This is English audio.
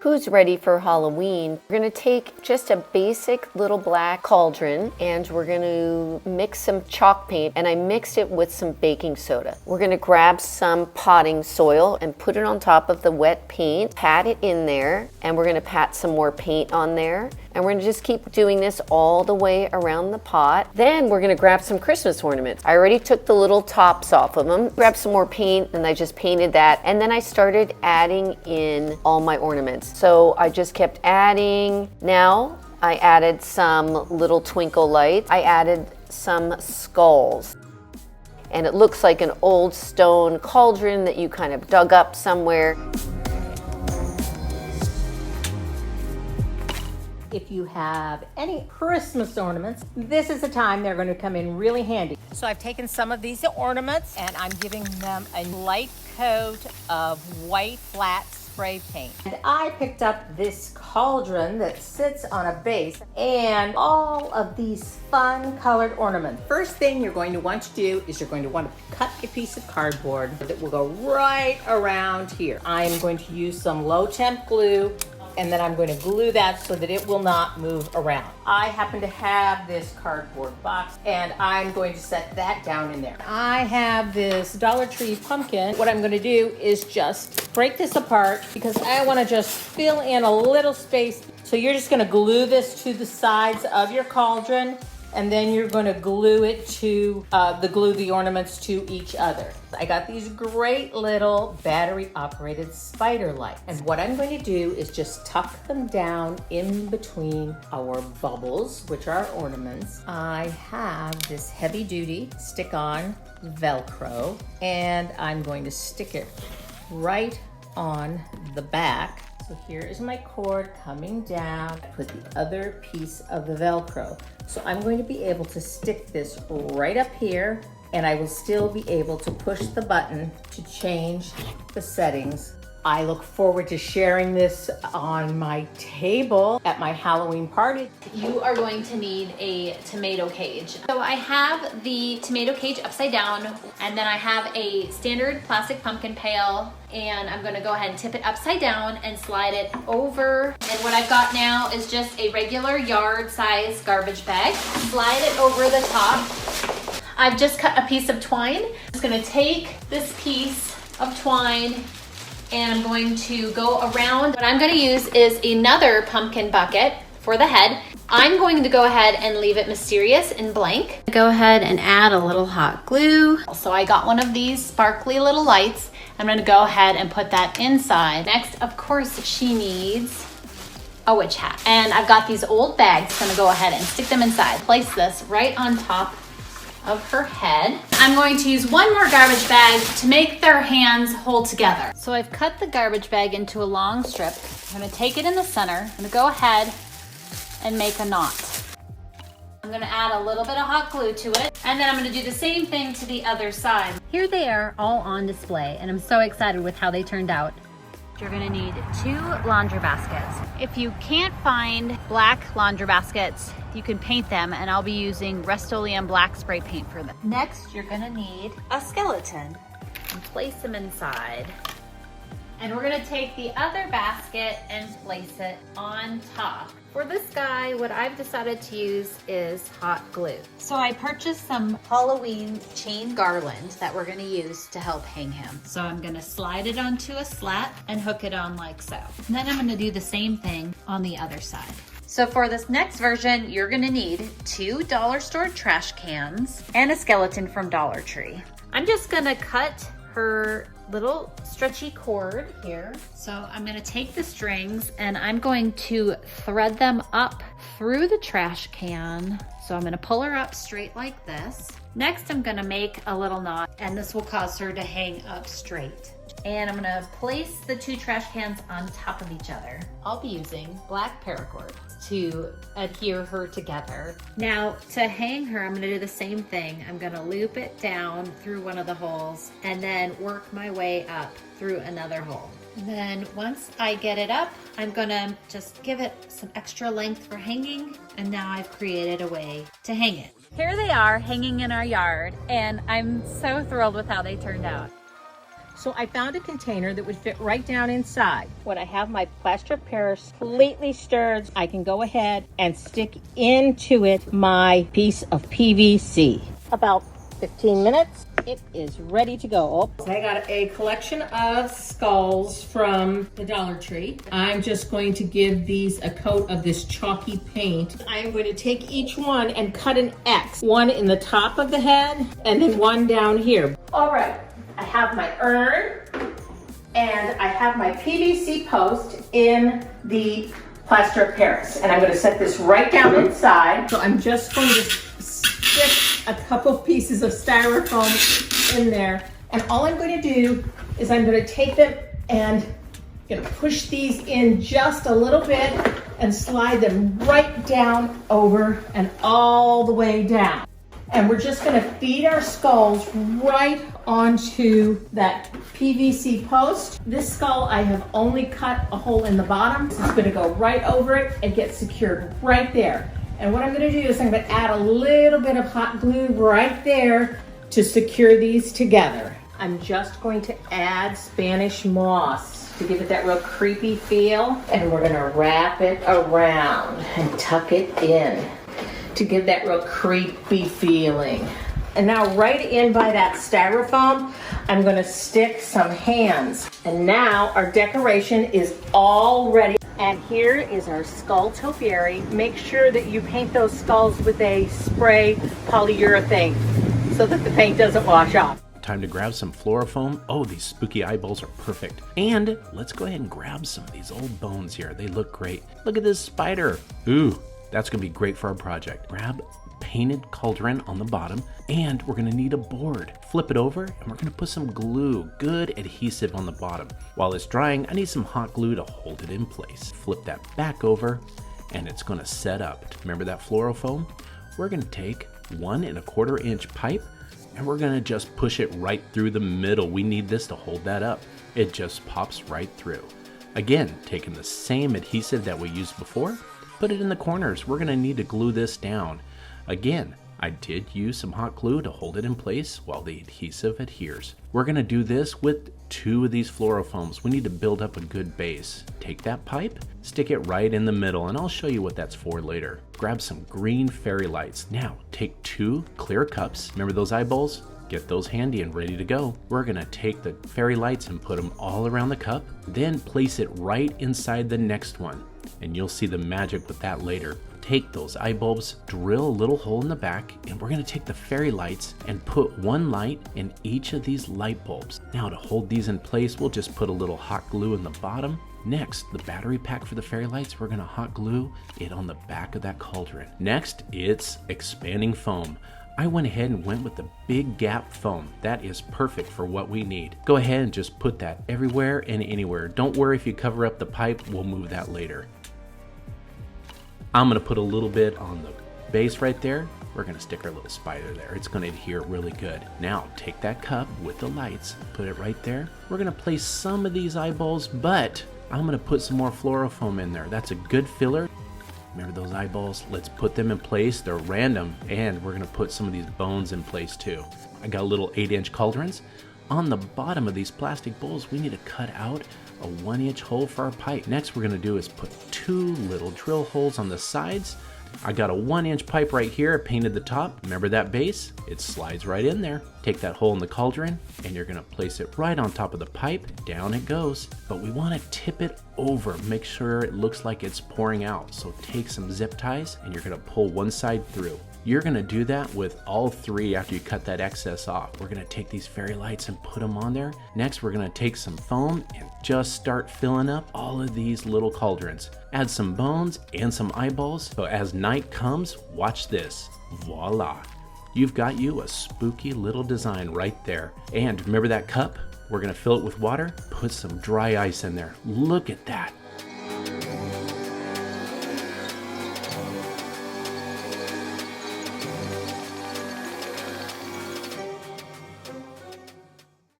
Who's ready for Halloween? We're gonna take just a basic little black cauldron and we're gonna mix some chalk paint, and I mixed it with some baking soda. We're gonna grab some potting soil and put it on top of the wet paint, pat it in there, and we're gonna pat some more paint on there. And we're gonna just keep doing this all the way around the pot. Then we're gonna grab some Christmas ornaments. I already took the little tops off of them, grabbed some more paint, and I just painted that. And then I started adding in all my ornaments. So I just kept adding. Now I added some little twinkle lights. I added some skulls. And it looks like an old stone cauldron that you kind of dug up somewhere. If you have any Christmas ornaments, this is the time they're going to come in really handy. So I've taken some of these ornaments and I'm giving them a light coat of white flat spray paint. And I picked up this cauldron that sits on a base and all of these fun colored ornaments. First thing you're going to want to do is you're going to want to cut a piece of cardboard that will go right around here. I am going to use some low temp glue, and then I'm going to glue that so that it will not move around. I happen to have this cardboard box and I'm going to set that down in there. I have this Dollar Tree pumpkin. What I'm going to do is just break this apart because I want to just fill in a little space. So you're just going to glue this to the sides of your cauldron, and then you're going to glue it to the ornaments to each other. I got these great little battery operated spider lights, and what I'm going to do is just tuck them down in between our bubbles, which are ornaments. I have this heavy duty stick on Velcro, and I'm going to stick it right on the back. So here is my cord coming down. I put the other piece of the Velcro. So I'm going to be able to stick this right up here, and I will still be able to push the button to change the settings. I look forward to sharing this on my table at my Halloween party. You are going to need a tomato cage. So I have the tomato cage upside down, and then I have a standard plastic pumpkin pail, and I'm gonna go ahead and tip it upside down and slide it over. And what I've got now is just a regular yard size garbage bag. Slide it over the top. I've just cut a piece of twine. I'm just gonna take this piece of twine and I'm going to go around. What I'm gonna use is another pumpkin bucket for the head. I'm going to go ahead and leave it mysterious and blank. Go ahead and add a little hot glue. So I got one of these sparkly little lights. I'm gonna go ahead and put that inside. Next, of course, she needs a witch hat. And I've got these old bags. I'm gonna go ahead and stick them inside. Place this right on top of her head. I'm going to use one more garbage bag to make their hands hold together. So I've cut the garbage bag into a long strip. I'm gonna take it in the center. I'm gonna go ahead and make a knot. I'm gonna add a little bit of hot glue to it, and then I'm gonna do the same thing to the other side. Here they are all on display, and I'm so excited with how they turned out. You're gonna need 2 laundry baskets. If you can't find black laundry baskets, you can paint them, and I'll be using Rust-Oleum black spray paint for them. Next, you're gonna need a skeleton and place them inside. And we're gonna take the other basket and place it on top. For this guy, what I've decided to use is hot glue. So I purchased some Halloween chain garland that we're gonna use to help hang him. So I'm gonna slide it onto a slat and hook it on like so. And then I'm gonna do the same thing on the other side. So for this next version, you're gonna need 2 dollar store trash cans and a skeleton from Dollar Tree. I'm just gonna cut her little stretchy cord here. So I'm gonna take the strings and I'm going to thread them up through the trash can. So I'm gonna pull her up straight like this. Next, I'm gonna make a little knot, and this will cause her to hang up straight. And I'm gonna place the 2 trash cans on top of each other. I'll be using black paracord to adhere her together. Now, to hang her, I'm gonna do the same thing. I'm gonna loop it down through one of the holes and then work my way up through another hole. And then once I get it up, I'm gonna just give it some extra length for hanging, and now I've created a way to hang it. Here they are hanging in our yard, and I'm so thrilled with how they turned out. So I found a container that would fit right down inside. When I have my plaster of Paris completely stirred, I can go ahead and stick into it my piece of PVC. About 15 minutes, it is ready to go. I got a collection of skulls from the Dollar Tree. I'm just going to give these a coat of this chalky paint. I'm going to take each one and cut an X. One in the top of the head and then one down here. All right, I have my urn and I have my PVC post in the plaster of Paris. And I'm going to set this right down inside. So I'm just going to stick a couple pieces of styrofoam in there. And all I'm going to do is I'm going to take them and going to push these in just a little bit and slide them right down over and all the way down. And we're just going to feed our skulls right onto that PVC post. This skull, I have only cut a hole in the bottom. It's going to go right over it and get secured right there. And what I'm going to do is I'm going to add a little bit of hot glue right there to secure these together. I'm just going to add Spanish moss to give it that real creepy feel. And we're going to wrap it around and tuck it in to give that real creepy feeling. And now right in by that styrofoam, I'm going to stick some hands. And now our decoration is all ready. And here is our skull topiary. Make sure that you paint those skulls with a spray polyurethane so that the paint doesn't wash off. Time to grab some fluorofoam. Oh, these spooky eyeballs are perfect. And let's go ahead and grab some of these old bones here. They look great. Look at this spider. Ooh, that's gonna be great for our project. Grab painted cauldron on the bottom, and we're gonna need a board. Flip it over, and we're gonna put some glue, good adhesive on the bottom. While it's drying, I need some hot glue to hold it in place. Flip that back over, and it's gonna set up. Remember that fluorofoam? We're gonna take 1 1/4 inch pipe, and we're gonna just push it right through the middle. We need this to hold that up. It just pops right through. Again, taking the same adhesive that we used before, put it in the corners. We're gonna need to glue this down. Again, I did use some hot glue to hold it in place while the adhesive adheres. We're gonna do this with 2 of these fluorofoams. We need to build up a good base. Take that pipe, stick it right in the middle, and I'll show you what that's for later. Grab some green fairy lights. Now, take 2 clear cups. Remember those eyeballs? Get those handy and ready to go. We're gonna take the fairy lights and put them all around the cup, then place it right inside the next one. And you'll see the magic with that later. Take those eye bulbs, drill a little hole in the back, and we're gonna take the fairy lights and put 1 light in each of these light bulbs. Now to hold these in place, we'll just put a little hot glue in the bottom. Next, the battery pack for the fairy lights, we're gonna hot glue it on the back of that cauldron. Next, it's expanding foam. I went ahead and went with the big gap foam. That is perfect for what we need. Go ahead and just put that everywhere and anywhere. Don't worry if you cover up the pipe, we'll move that later. I'm gonna put a little bit on the base right there. We're gonna stick our little spider there. It's gonna adhere really good. Now take that cup with the lights, put it right there. We're gonna place some of these eyeballs, but I'm gonna put some more fluorofoam in there. That's a good filler. Remember those eyeballs? Let's put them in place. They're random, and we're gonna put some of these bones in place too. I got little 8-inch cauldrons. On the bottom of these plastic bowls, we need to cut out a 1-inch hole for our pipe. Next, we're gonna do is put 2 little drill holes on the sides. I got a 1-inch pipe right here, painted the top. Remember that base? It slides right in there. Take that hole in the cauldron, and you're gonna place it right on top of the pipe. Down it goes. But we wanna tip it over. Make sure it looks like it's pouring out. So take some zip ties, and you're gonna pull one side through. You're gonna do that with all 3 after you cut that excess off. We're gonna take these fairy lights and put them on there. Next, we're gonna take some foam and just start filling up all of these little cauldrons. Add some bones and some eyeballs. So as night comes, watch this. Voila. You've got you a spooky little design right there. And remember that cup? We're gonna fill it with water, put some dry ice in there. Look at that.